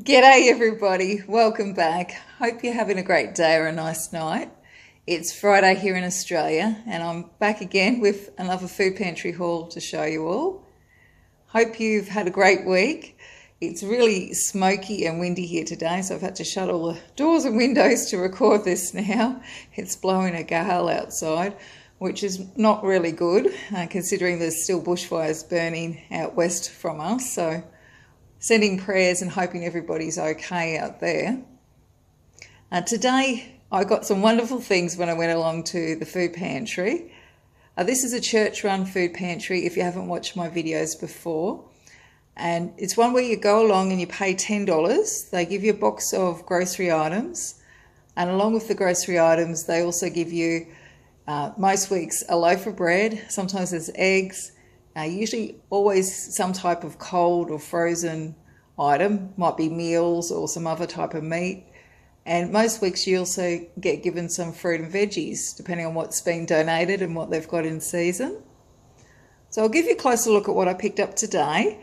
G'day everybody, welcome back. Hope you're having a great day or a nice night. It's Friday here in Australia and I'm back again with another food pantry haul to show you all. Hope you've had a great week. It's really smoky and windy here today, so I've had to shut all the doors and windows to record this now. It's blowing a gale outside, which is not really good considering there's still bushfires burning out west from us. So sending prayers and hoping everybody's okay out there. Today I got some wonderful things when I went along to the food pantry. This is a church-run food pantry if you haven't watched my videos before. And it's one where you go along and you pay $10. They give you a box of grocery items. And along with the grocery items, they also give you, most weeks, a loaf of bread. Sometimes there's eggs. Usually always some type of cold or frozen item, might be meals or some other type of meat. And most weeks you also get given some fruit and veggies, depending on what's been donated and what they've got in season. So I'll give you a closer look at what I picked up today.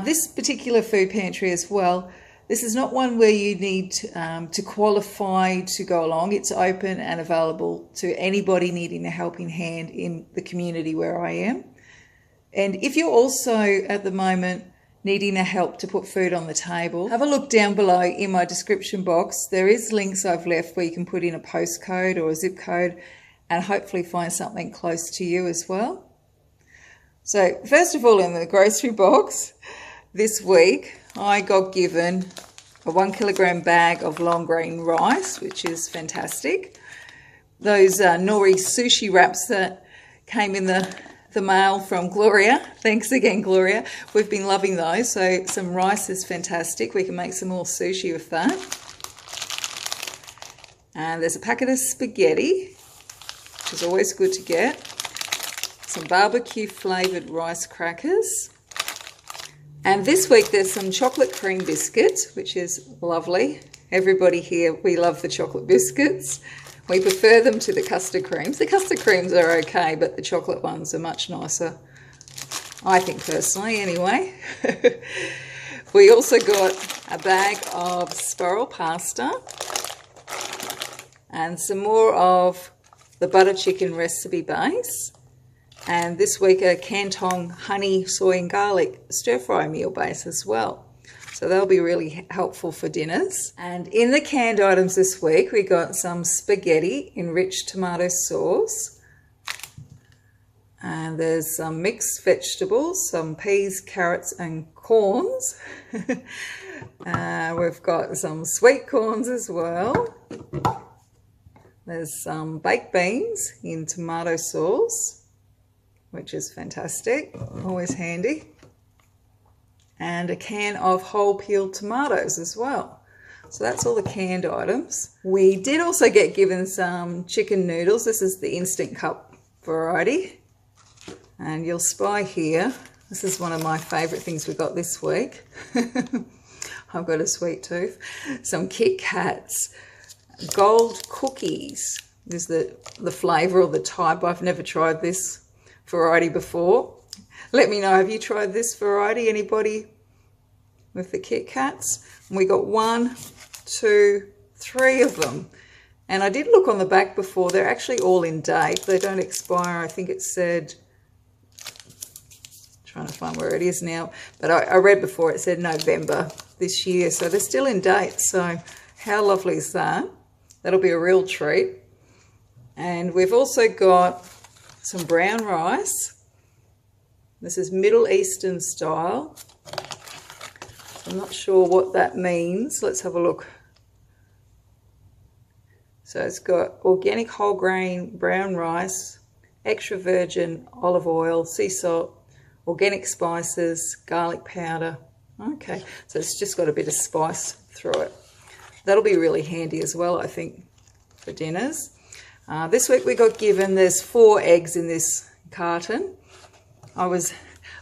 This particular food pantry as well, this is not one where you need to qualify to go along. It's open and available to anybody needing a helping hand in the community where I am. And if you're also at the moment needing a help to put food on the table, have a look down below in my description box. There is links I've left where you can put in a postcode or a zip code and hopefully find something close to you as well. So first of all, in the grocery box this week, I got given a 1 kilogram bag of long grain rice, which is fantastic. Those nori sushi wraps that came in the mail from Gloria. Thanks again, Gloria. We've been loving those. So some rice is fantastic. We can make some more sushi with that. And there's a packet of spaghetti, which is always good to get. Some barbecue flavoured rice crackers. And this week there's some chocolate cream biscuits, which is lovely. Everybody here, we love the chocolate biscuits. We prefer them to the custard creams. The custard creams are okay, but the chocolate ones are much nicer, I think personally anyway. We also got a bag of spiral pasta and some more of the butter chicken recipe base. And this week a Canton honey, soy and garlic stir fry meal base as well. So they'll be really helpful for dinners. And in the canned items this week, we got some spaghetti in rich tomato sauce. And there's some mixed vegetables, some peas, carrots and corns. We've got some sweet corns as well. There's some baked beans in tomato sauce, which is fantastic, always handy. And a can of whole peeled tomatoes as well. So that's all the canned items. We did also get given some chicken noodles. This is the Instant Cup variety. And you'll spy here, this is one of my favourite things we got this week. I've got a sweet tooth. Some Kit Kats, gold cookies. This is the flavour or the type. I've never tried this variety before. Let me know, have you tried this variety, anybody with the Kit Kats? And we got 1, 2, 3 of them. And I did look on the back before, they're actually all in date. They don't expire, I think it said, trying to find where it is now, but I read before it said November this year, so they're still in date. So how lovely is that? That'll be a real treat. And we've also got some brown rice. This is Middle Eastern style. I'm not sure what that means. Let's have a look. So it's got organic whole grain brown rice, extra virgin olive oil, sea salt, organic spices, garlic powder. Okay, so it's just got a bit of spice through it. That'll be really handy as well, I think, for dinners. This week we got given, there's 4 eggs in this carton. I was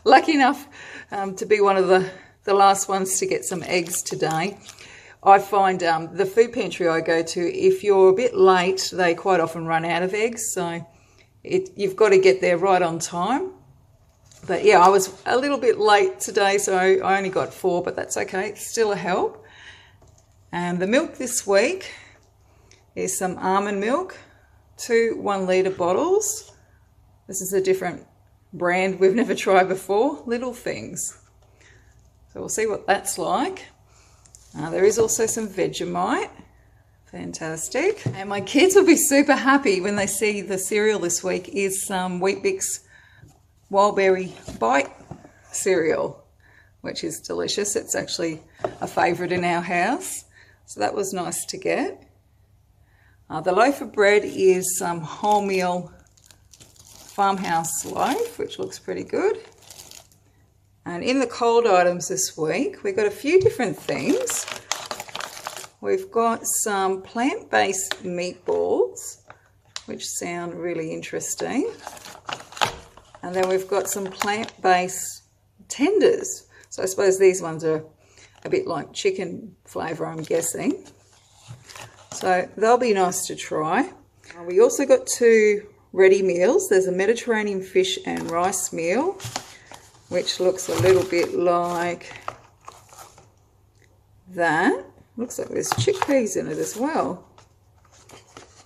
lucky enough to be one of the last ones to get some eggs today. I find the food pantry I go to, if you're a bit late, they quite often run out of eggs. So you've got to get there right on time. But yeah, I was a little bit late today, so I only got 4, but that's okay. It's still a help. And the milk this week is some almond milk, 2 1-litre bottles. This is a different brand we've never tried before, Little Things. So we'll see what that's like. There is also some Vegemite. Fantastic. And my kids will be super happy when they see the cereal this week is some Weet-Bix Wildberry Bite cereal, which is delicious. It's actually a favourite in our house. So that was nice to get. The loaf of bread is some wholemeal farmhouse loaf, which looks pretty good. And in the cold items this week, we've got a few different things. We've got some plant-based meatballs, which sound really interesting. And then we've got some plant-based tenders. So I suppose these ones are a bit like chicken flavour, I'm guessing. So they'll be nice to try. We also got 2 ready meals. There's a Mediterranean fish and rice meal, which looks a little bit like that. Looks like there's chickpeas in it as well.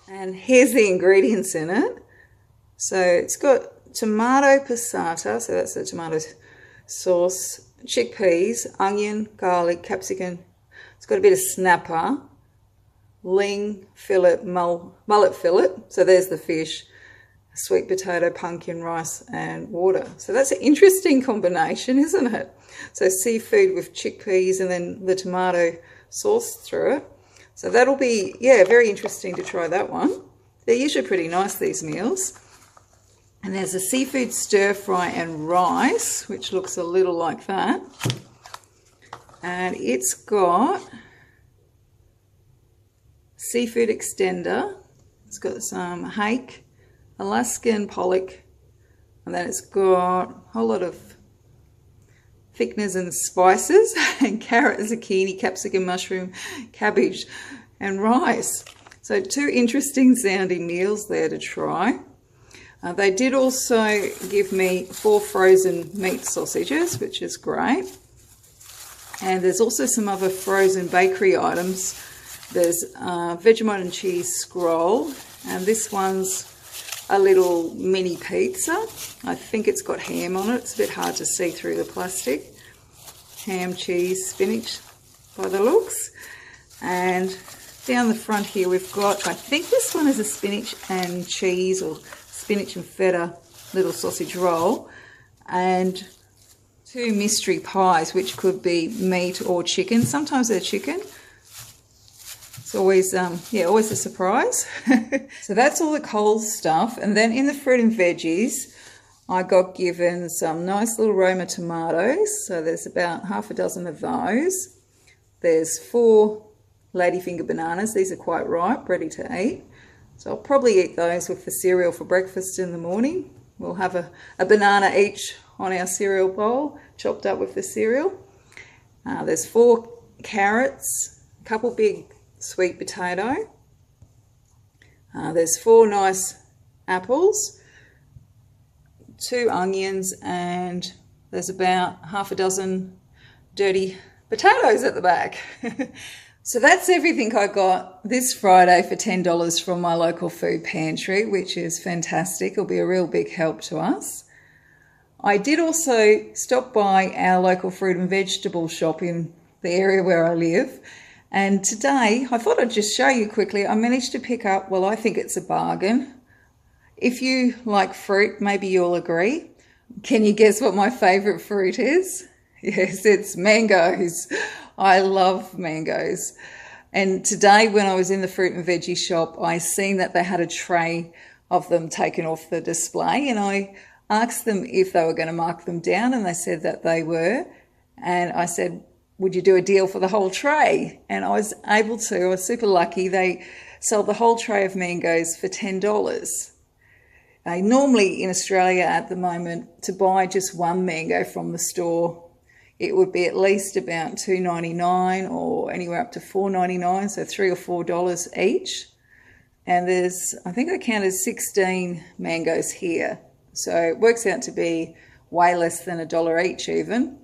And here's the ingredients in it. So it's got tomato passata, so that's the tomato sauce, chickpeas, onion, garlic, capsicum. It's got a bit of snapper, ling fillet, mullet fillet. So there's the fish, sweet potato, pumpkin, rice and water. So that's an interesting combination, isn't it? So seafood with chickpeas and then the tomato sauce through it. So that'll be, yeah, very interesting to try that one. They're usually pretty nice, these meals. And there's a seafood stir fry and rice, which looks a little like that. And it's got seafood extender. It's got some hake, Alaskan pollock, and then it's got a whole lot of thickeners and spices, and carrot, zucchini, capsicum, mushroom, cabbage and rice. So 2 interesting sounding meals there to try. They did also give me 4 frozen meat sausages, which is great. And there's also some other frozen bakery items. There's Vegemite and cheese scroll, and this one's a little mini pizza. I think it's got ham on it. It's a bit hard to see through the plastic. Ham, cheese, spinach by the looks. And down the front here we've got, I think this one is a spinach and cheese or spinach and feta little sausage roll. And 2 mystery pies, which could be meat or chicken. Sometimes they're chicken. It's always, always a surprise. So that's all the Coles stuff. And then in the fruit and veggies, I got given some nice little Roma tomatoes. So there's about half a dozen of those. There's 4 ladyfinger bananas. These are quite ripe, ready to eat. So I'll probably eat those with the cereal for breakfast in the morning. We'll have a banana each on our cereal bowl, chopped up with the cereal. There's 4 carrots, a couple big sweet potato. There's 4 nice apples, 2 onions, and there's about half a dozen dirty potatoes at the back. So that's everything I got this Friday for $10 from my local food pantry, which is fantastic. It'll be a real big help to us. I did also stop by our local fruit and vegetable shop in the area where I live. And today, I thought I'd just show you quickly, I managed to pick up, well, I think it's a bargain. If you like fruit, maybe you'll agree. Can you guess what my favourite fruit is? Yes, it's mangoes. I love mangoes. And today when I was in the fruit and veggie shop, I seen that they had a tray of them taken off the display, and I asked them if they were going to mark them down, and they said that they were. And I said, would you do a deal for the whole tray? And I was able to. I was super lucky. They sold the whole tray of mangoes for $10. Normally in Australia at the moment, to buy just one mango from the store, it would be at least about $2.99 or anywhere up to $4.99, so $3 or $4 each. And there's, I think I counted 16 mangoes here. So it works out to be way less than $1 each even.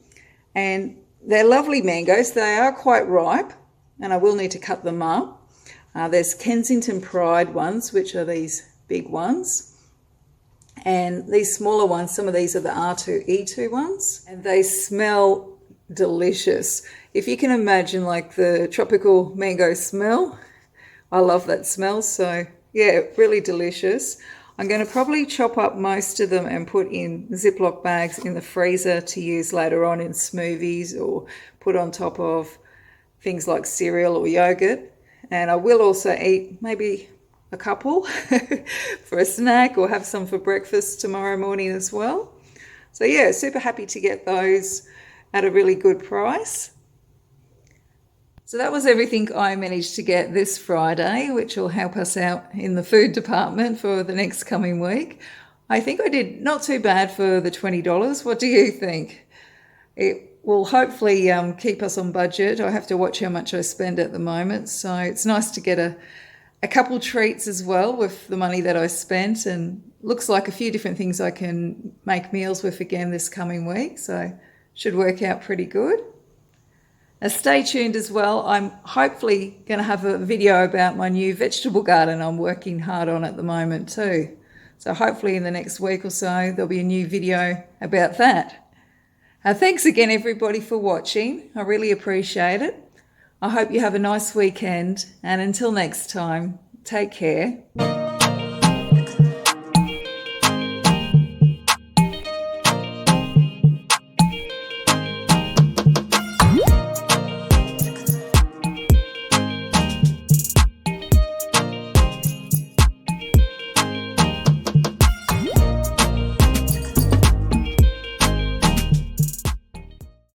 And they're lovely mangoes. They are quite ripe. and I will need to cut them up. There's Kensington Pride ones, which are these big ones. And these smaller ones, some of these are the R2E2 ones, and they smell delicious. If you can imagine like the tropical mango smell, I love that smell. So yeah, really delicious. I'm going to probably chop up most of them and put in Ziploc bags in the freezer to use later on in smoothies or put on top of things like cereal or yogurt. And I will also eat maybe a couple for a snack or have some for breakfast tomorrow morning as well. So yeah, super happy to get those at a really good price. So that was everything I managed to get this Friday, which will help us out in the food department for the next coming week. I think I did not too bad for the $20. What do you think? It will hopefully keep us on budget. I have to watch how much I spend at the moment. So it's nice to get a couple treats as well with the money that I spent, and looks like a few different things I can make meals with again this coming week. So should work out pretty good. Now stay tuned as well. I'm hopefully going to have a video about my new vegetable garden I'm working hard on at the moment too. So hopefully in the next week or so there'll be a new video about that. Thanks again everybody for watching. I really appreciate it. I hope you have a nice weekend, and until next time, take care.